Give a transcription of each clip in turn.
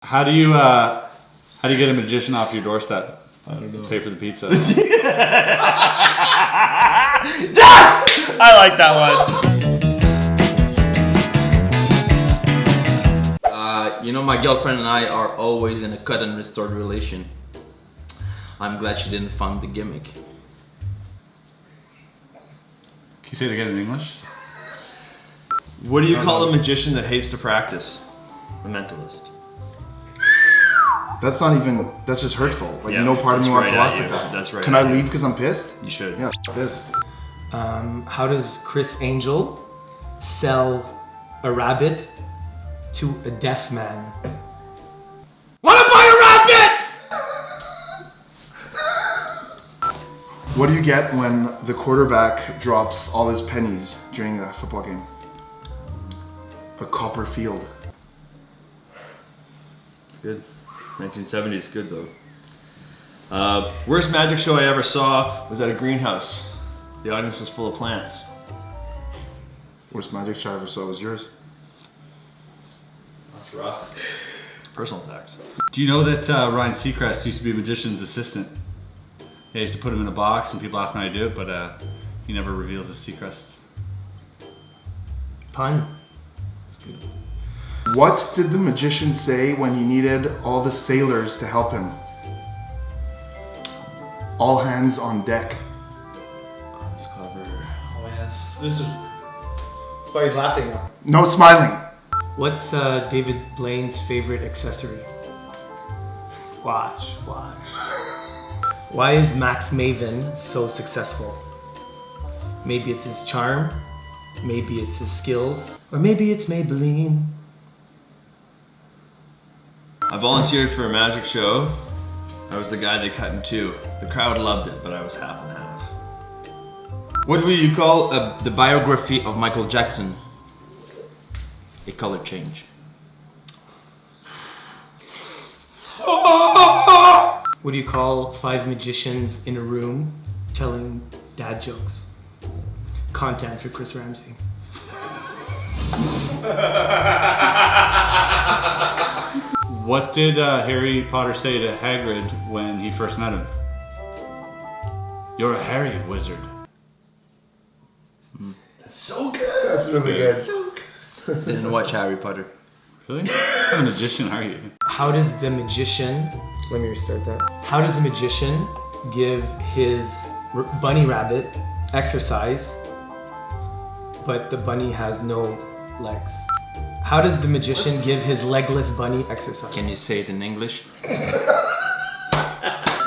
How do you get a magician off your doorstep? I don't know. Pay for the pizza. Yes! I like that one. You know, my girlfriend and I are always in a cut and restored relation. I'm glad she didn't find the gimmick. Can you say it again in English? What do you call a magician that hates to practice? A mentalist. That's not even, that's just hurtful. Like, Yeah, no part of me that's wants right to laugh at at you. that. That's right Can at I you. leave because I'm pissed? You should. Yeah, this. How does Chris Angel sell a rabbit to a deaf man? Wanna buy a rabbit? What do you get when the quarterback drops all his pennies during a football game? A copper field. It's good. 1970s, good though. Worst magic show I ever saw was at a greenhouse. The audience was full of plants. Worst magic show I ever saw was yours. That's rough. Personal attacks. Do you know that Ryan Seacrest used to be a magician's assistant? Yeah, he used to put him in a box and people ask him how to do it, but he never reveals his secrets. Pun. It's good. What did the magician say when he needed all the sailors to help him? All hands on deck. That's clever. Oh yes. That's why he's laughing now. No smiling. What's David Blaine's favorite accessory? Watch. Why is Max Maven so successful? Maybe it's his charm, maybe it's his skills, or maybe it's Maybelline. I volunteered for a magic show. I was the guy they cut in two. The crowd loved it, but I was half and half. What will you call the biography of Michael Jackson? A color change. What do you call 5 magicians in a room telling dad jokes? Content for Chris Ramsay. What did Harry Potter say to Hagrid when he first met him? You're a Harry wizard. So good. That's really good. Didn't watch Harry Potter. Really? What kind of magician are you? How does the magician, let me restart that. How does the magician give his bunny rabbit exercise, but the bunny has no legs? How does the magician give his legless bunny exercise? Can you say it in English?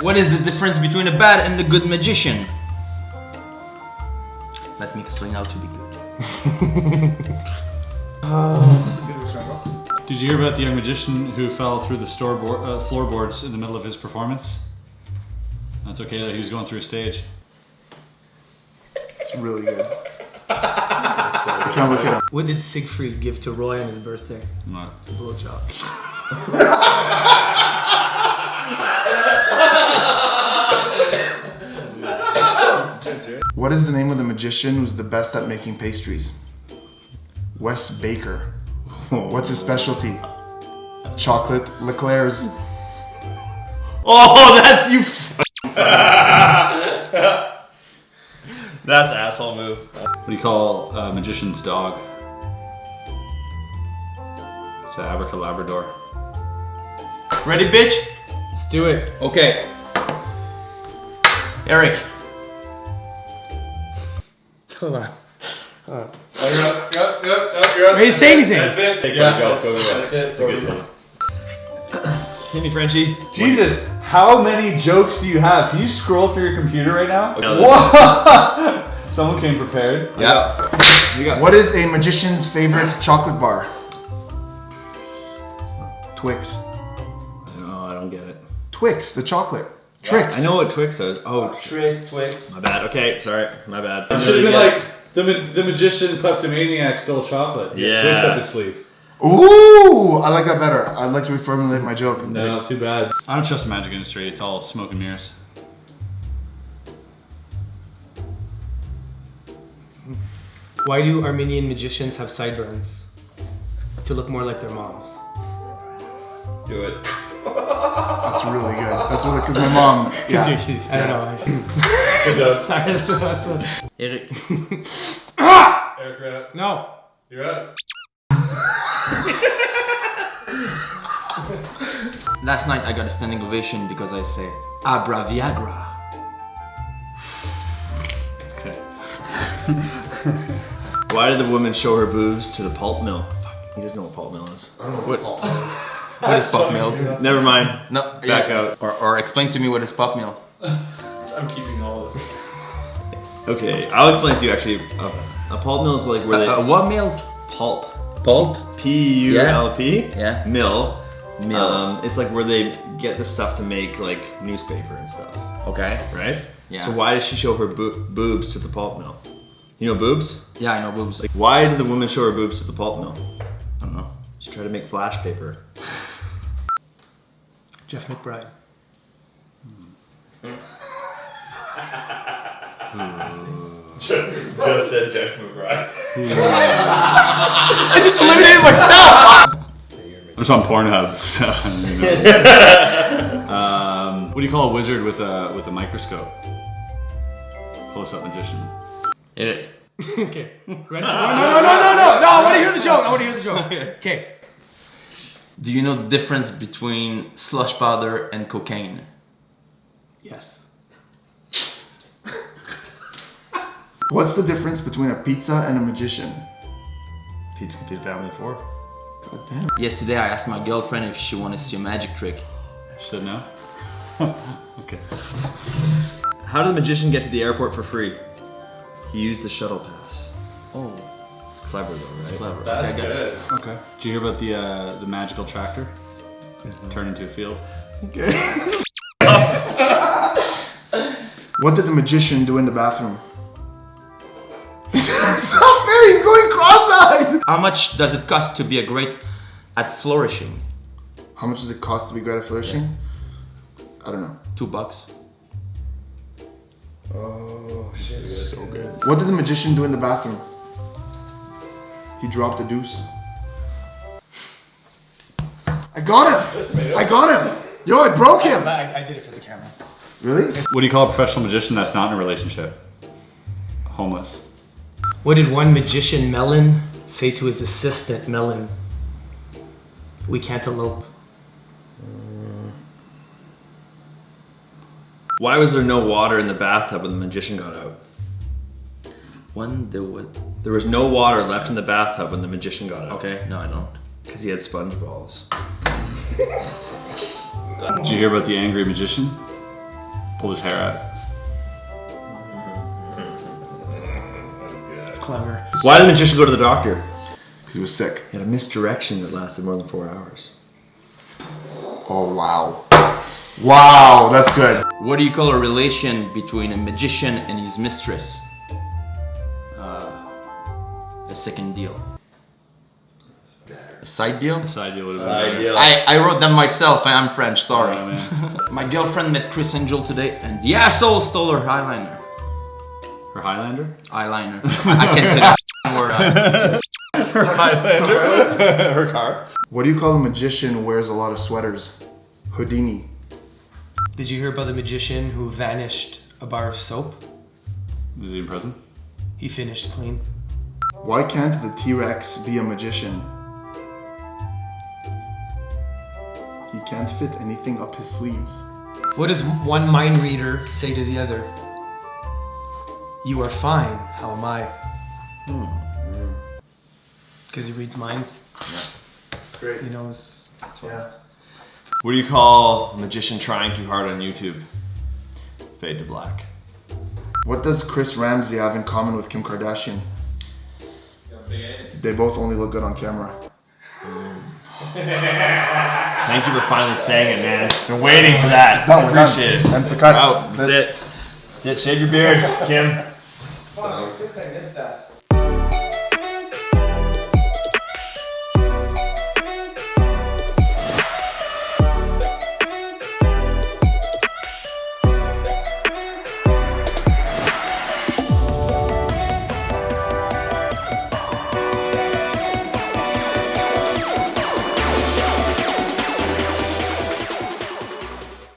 What is the difference between a bad and a good magician? Let me explain how to be good. Did you hear about the young magician who fell through the floorboards in the middle of his performance? That's okay, he was going through a stage. It's really good. I can't look at him. What did Siegfried give to Roy on his birthday? No. A blowjob. What is the name of the magician who's the best at making pastries? Wes Baker. What's his specialty? Chocolate eclairs. Oh, that's you. That's asshole move. What do you call a magician's dog? It's an abracadabrador. Ready, bitch? Let's do it. Okay. Eric. Hold on. Yep. Ready to say anything? That's it. Yeah, Go. that's it. It's a good one. Hit me, Frenchie. Jesus, how many jokes do you have? Can you scroll through your computer right now? Okay. Whoa! Someone came prepared. Yeah. You got. What is a magician's favorite chocolate bar? Twix. No, I don't get it. Twix, the chocolate. Trix. I know what Twix is. Oh, Tricks, Twix. my bad. Okay, sorry. My bad. It should have been like the magician kleptomaniac stole chocolate. Yeah. Twix up his sleeve. Ooh, I like that better. I'd like to reformulate my joke. No, too bad. I don't trust the magic industry. It's all smoke and mirrors. Why do Armenian magicians have sideburns? To look more like their moms. Do it. That's really good. That's really because my mom. Yeah. I don't know. Good job. Sorry, that's Eric. Eric, you're out. No. You're out. Last night I got a standing ovation because I say Abra Viagra. Okay. Why did the woman show her boobs to the pulp mill? Fuck, he doesn't know what pulp mill is. What is pulp mills? Never mind. No, Back out. Or explain to me what is pulp mill. I'm keeping all this. Okay, I'll explain to you actually. A pulp mill is like where they What milk? pulp. Pulp. P-U-L-P. Yeah. Mill. Mill. It's like where they get the stuff to make like newspaper and stuff, Okay. right? Yeah. So why did she show her boobs to the pulp mill? You know boobs? Yeah, I know boobs. Like, why did the woman show her boobs to the pulp mill? I don't know. She tried to make flash paper. Jeff McBride. Just said Jeff McBride. I just eliminated myself. I'm just on Pornhub. So I don't even know. What do you call a wizard with a microscope? Close-up magician. Eric. Okay. Ready? No. I want to hear the joke. Okay. Do you know the difference between slush powder and cocaine? Yes. What's the difference between a pizza and a magician? Pizza can be family of four. God damn. Yesterday I asked my girlfriend if she wanted to see a magic trick. She said no. Okay. How did the magician get to the airport for free? He used the shuttle pass. Oh, It's clever though, right? clever. That's I got it. good. Okay. Did you hear about the magical tractor? Turned into a field. What did the magician do in the bathroom? Stop there, he's going cross-eyed! How much does it cost to be a great at flourishing? How much does it cost to be good at flourishing? I don't know. $2. Oh shit. So good. What did the magician do in the bathroom? He dropped a deuce. I got him! I got him! Yo, I broke him! I did it for the camera. Really? What do you call a professional magician that's not in a relationship? Homeless. What did one magician, Melon, say to his assistant, Melon? We can't elope. Why was there no water in the bathtub when the magician got out? When there was... There was no water left in the bathtub when the magician got out. Okay, no I don't. Because he had sponge balls. Did you hear about the angry magician? Pulled his hair out. It's clever. Why did the magician go to the doctor? Because he was sick. He had a misdirection that lasted more than 4 hours. Oh, wow. Wow, that's good. What do you call a relation between a magician and his mistress? A second deal. A side deal? Side deal would have been better. I wrote them myself, I am French, sorry. Oh, man. My girlfriend met Chris Angel today and the asshole stole her eyeliner. Her Highlander? Eyeliner. I can't say that word. Her Highlander? Her car? What do you call a magician who wears a lot of sweaters? Houdini. Did you hear about the magician who vanished a bar of soap? Was he in prison? He finished clean. Why can't the T-Rex be a magician? He can't fit anything up his sleeves. What does one mind reader say to the other? You are fine, how am I? Because he reads minds. It's great. He knows. That's why. Yeah. What do you call a magician trying too hard on YouTube? Fade to black. What does Chris Ramsay have in common with Kim Kardashian? They both only look good on camera. Thank you for finally saying it, man. Been waiting for that. done, we're done. Appreciate it. And it's a cut. That's it. That's it. Shave your beard, Kim. Oh, I missed that.